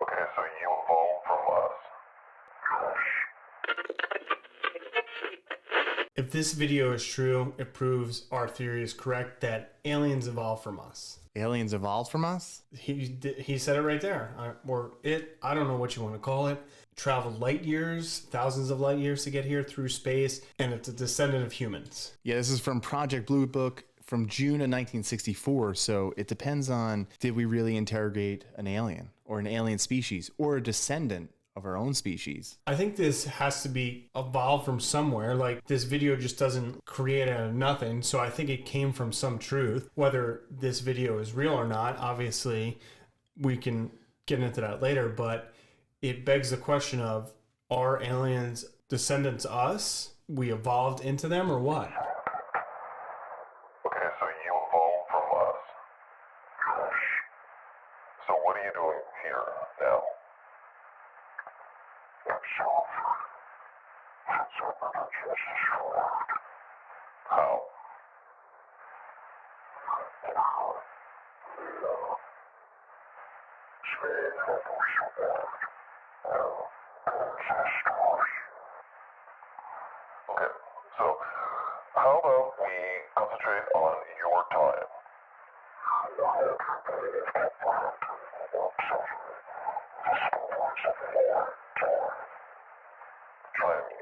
Okay, so you evolved from us. If this video is true, it proves our theory is correct that aliens evolved from us. Aliens evolved from us? He said it right there. I don't know what you want to call it. Traveled light years, thousands of light years to get here through space, and it's a descendant of humans. Yeah, this is from Project Blue Book from June of 1964. So it depends on, did we really interrogate an alien or an alien species or a descendant of our own species? I think this has to be evolved from somewhere. Like, this video just doesn't create out of nothing. So I think it came from some truth. Whether this video is real or not, obviously, we can get into that later. But it begs the question of, are aliens descendants us? We evolved into them or what? Okay, so you evolved from us. So what are you doing here now? How? Okay, so how about we concentrate on your time? Try me.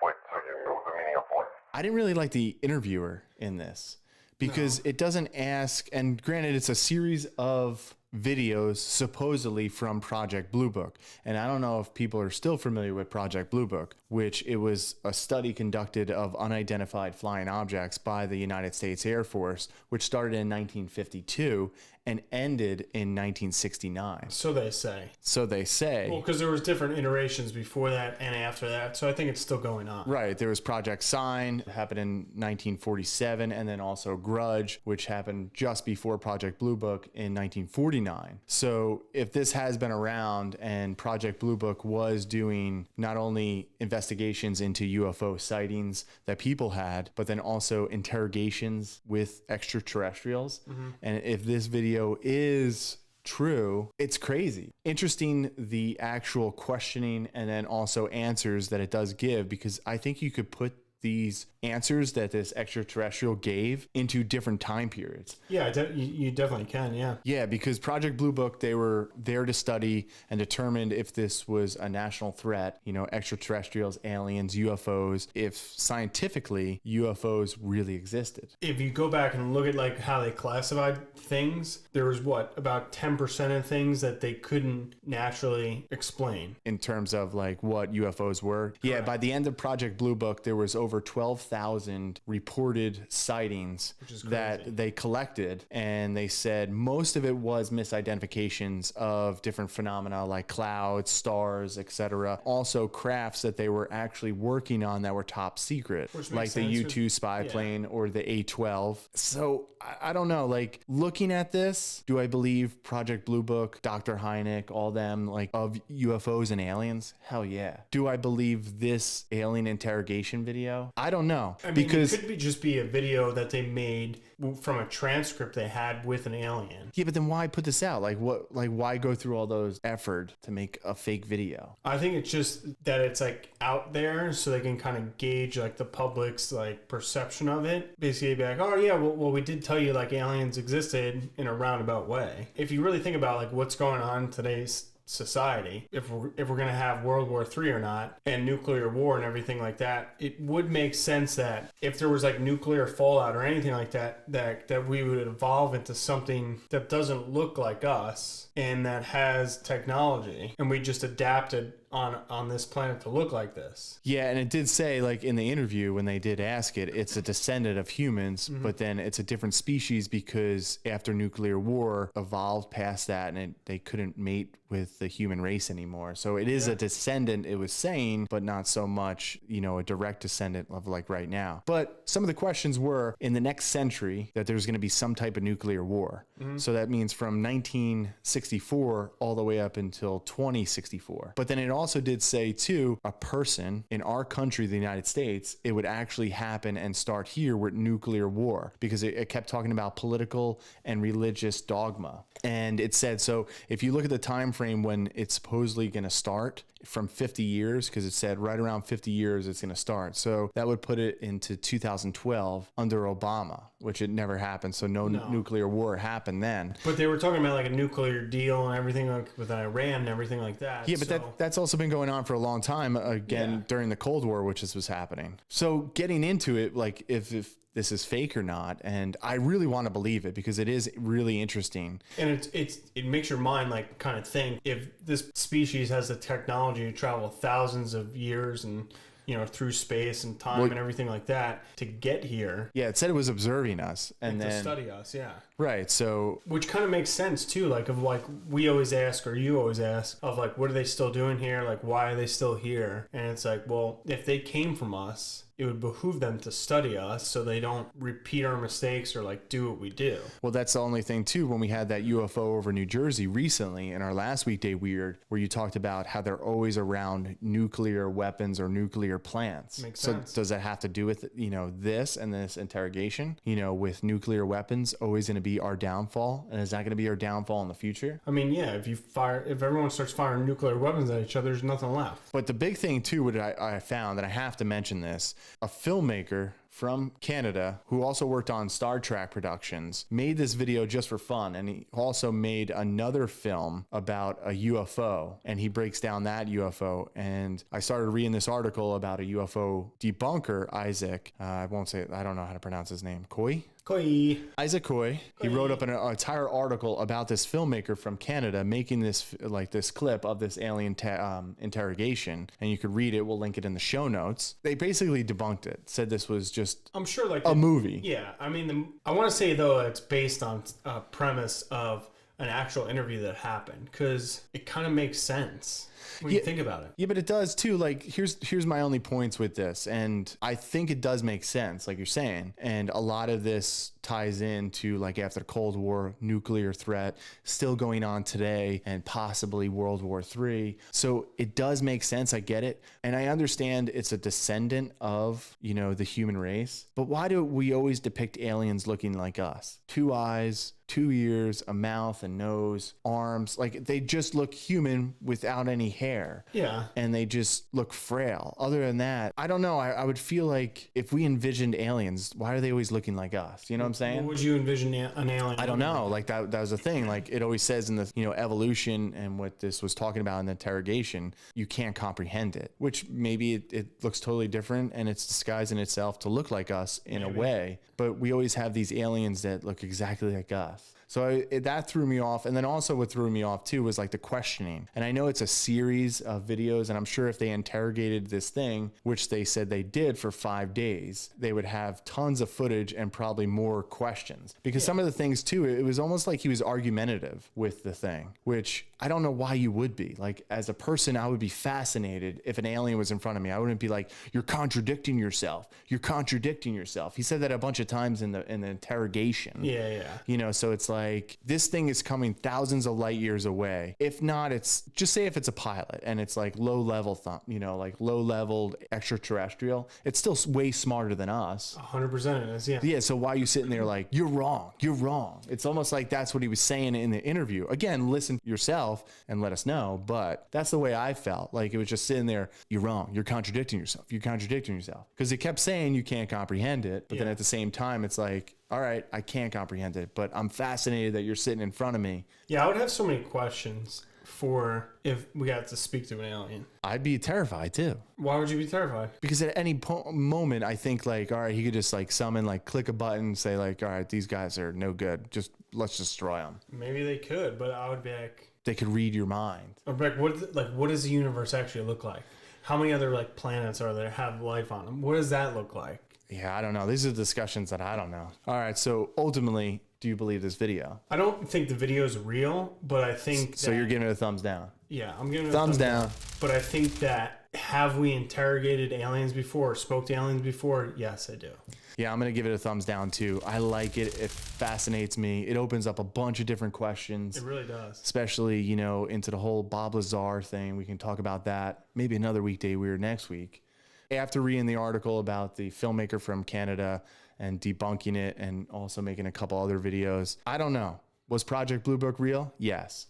Wait, so you know the meaning of what? I didn't really like the interviewer in this because it doesn't ask, and granted, it's a series of videos supposedly from Project Blue Book. And I don't know if people are still familiar with Project Blue Book, which it was a study conducted of unidentified flying objects by the United States Air Force, which started in 1952 and ended in 1969. So they say. So they say. Well, because there was different iterations before that and after that. So I think it's still going on. Right. There was Project Sign, happened in 1947, and then also Grudge, which happened just before Project Blue Book in 1949. So if this has been around and Project Blue Book was doing not only investigations into UFO sightings that people had, but then also interrogations with extraterrestrials. And if this video is true, it's crazy. Interesting, the actual questioning and then also answers that it does give, because I think you could put these answers that this extraterrestrial gave into different time periods. Yeah, you definitely can, yeah. Yeah, because Project Blue Book, they were there to study and determine if this was a national threat, you know, extraterrestrials, aliens, UFOs, if scientifically UFOs really existed. If you go back and look at like how they classified things, there was about 10% of things that they couldn't naturally explain. In terms of like what UFOs were. Yeah, by the end of Project Blue Book, there was over 12,000 reported sightings that they collected, and they said most of it was misidentifications of different phenomena like clouds, stars, etc. Also crafts that they were actually working on that were top secret, like the U-2 spy plane or the A-12. So I don't know, like looking at this, do I believe Project Blue Book, Dr. Hynek, all them, like of UFOs and aliens? Hell yeah. Do I believe this alien interrogation video? I don't know. I mean, because it could just be a video that they made from a transcript they had with an alien. Yeah, but then why put this out? Like what? Like why go through all those effort to make a fake video? I think it's just that it's like out there so they can kind of gauge like the public's like perception of it. Basically be like, oh yeah, well we did tell you like aliens existed in a roundabout way. If you really think about like what's going on in today's society, if we're going to have World War III or not, and nuclear war and everything like that, it would make sense that if there was like nuclear fallout or anything like that, that we would evolve into something that doesn't look like us and that has technology, and we just adapted on this planet to look like this. Yeah, and it did say, like in the interview when they did ask it, it's a descendant of humans, but then it's a different species because after nuclear war evolved past that, and they couldn't mate with the human race anymore. So it is a descendant, it was saying, but not so much, you know, a direct descendant of like right now. But some of the questions were in the next century that there's going to be some type of nuclear war. So that means from 1964 all the way up until 2064. But then it also did say too, a person in our country, the United States, it would actually happen and start here with nuclear war, because it kept talking about political and religious dogma. And it said, so if you look at the time frame when it's supposedly going to start, from 50 years, because it said right around 50 years it's going to start. So that would put it into 2012 under Obama, which it never happened. So no. Nuclear war happened then. But they were talking about like a nuclear deal and everything, like with Iran and everything like that. Yeah, but that's also been going on for a long time, again, during the Cold War, which was happening. So getting into it, like if this is fake or not, and I really want to believe it because it is really interesting. And it makes your mind like kind of think, if this species has the technology to travel thousands of years and through space and time and everything like that to get here. Yeah, it said it was observing us and then to study us. Yeah. Right. So which kind of makes sense too. Like of like we always ask, or you always ask, of like what are they still doing here? Like why are they still here? And it's like, well, if they came from us, it would behoove them to study us so they don't repeat our mistakes or like do what we do. Well, that's the only thing too, when we had that UFO over New Jersey recently in our last Weekday Weird, where you talked about how they're always around nuclear weapons or nuclear plants. Makes sense. So does that have to do with, this and this interrogation, with nuclear weapons always going to be our downfall? And is that going to be our downfall in the future? I mean, yeah, if everyone starts firing nuclear weapons at each other, there's nothing left. But the big thing too, what I found, and I have to mention this, a filmmaker from Canada who also worked on Star Trek productions made this video just for fun, and he also made another film about a UFO, and he breaks down that UFO. And I started reading this article about a UFO debunker, Isaac, I don't know how to pronounce his name, Isaac Coy. He wrote up an entire article about this filmmaker from Canada making this clip of this alien interrogation, and you could read it. We'll link it in the show notes. They basically debunked it, said this was just I'm sure like a movie. Yeah, I mean, I want to say though it's based on a premise of an actual interview that happened, because it kind of makes sense when you think about it. Yeah, but it does too. Like, here's my only points with this, and I think it does make sense, like you're saying. And a lot of this ties into like after the Cold War, nuclear threat still going on today, and possibly World War III. So it does make sense. I get it, and I understand it's a descendant of the human race. But why do we always depict aliens looking like us? 2 eyes, 2 ears, a mouth, a nose, arms. Like, they just look human without any hair. Yeah. And they just look frail. Other than that, I don't know. I would feel like if we envisioned aliens, why are they always looking like us? You know what I'm saying? What would you envision an alien? I don't know. Like that was the thing. Like it always says in the, evolution and what this was talking about in the interrogation, you can't comprehend it, which maybe it looks totally different and it's disguising itself to look like us in a way. But we always have these aliens that look exactly like us. So that threw me off. And then also what threw me off too was like the questioning. And I know it's a series of videos, and I'm sure if they interrogated this thing, which they said they did for 5 days, they would have tons of footage and probably more questions. Because some of the things too, it was almost like he was argumentative with the thing, which I don't know why you would be. Like, as a person, I would be fascinated if an alien was in front of me. I wouldn't be like, you're contradicting yourself. You're contradicting yourself. He said that a bunch of times in the interrogation. Yeah. So it's like, this thing is coming thousands of light years away. If not, it's just say if it's a pilot and it's like low level, like low level extraterrestrial, it's still way smarter than us. 100% it is. Yeah. Yeah. So why are you sitting there like, you're wrong. You're wrong. It's almost like that's what he was saying in the interview. Again, listen yourself and let us know. But that's the way I felt. Like, it was just sitting there. You're wrong. You're contradicting yourself. You're contradicting yourself. Because it kept saying you can't comprehend it. But then at the same time, it's like, all right, I can't comprehend it, but I'm fascinated that you're sitting in front of me. Yeah, I would have so many questions for if we got to speak to an alien. I'd be terrified too. Why would you be terrified? Because at any moment, I think like, all right, he could just like summon, like click a button, say like, all right, these guys are no good. Let's destroy them. Maybe they could, but I would be like, they could read your mind. I'd be like, what does the universe actually look like? How many other like planets are there have life on them? What does that look like? Yeah, I don't know. These are discussions that I don't know. All right, so ultimately, do you believe this video? I don't think the video is real, but I think so. You're giving it a thumbs down. Yeah, I'm giving it thumbs down. But I think that, have we interrogated aliens before, or spoke to aliens before? Yes, I do. Yeah, I'm going to give it a thumbs down too. I like it. It fascinates me. It opens up a bunch of different questions. It really does. Especially, you know, into the whole Bob Lazar thing. We can talk about that maybe another weekday weird next week. After reading the article about the filmmaker from Canada and debunking it and also making a couple other videos, I don't know. Was Project Blue Book real? Yes.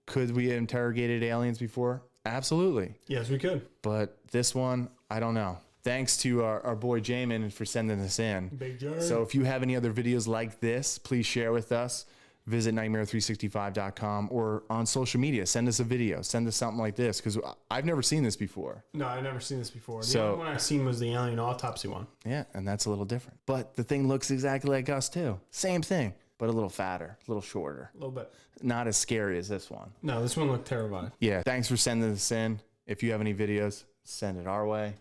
Could we have interrogated aliens before? Absolutely. Yes, we could. But this one, I don't know. Thanks to our boy Jamin for sending this in. Big Jar. So if you have any other videos like this, please share with us. Visit nightmare365.com or on social media. Send us a video. Send us something like this because I've never seen this before. No, I've never seen this before. The So- only one I've seen was the alien autopsy one. Yeah, and that's a little different. But the thing looks exactly like us too. Same thing, but a little fatter, a little shorter. A little bit. Not as scary as this one. No, this one looked terrifying. Yeah, thanks for sending this in. If you have any videos, send it our way.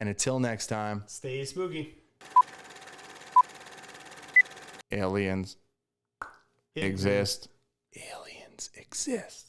And until next time, Stay spooky. aliens exist. Aliens exist.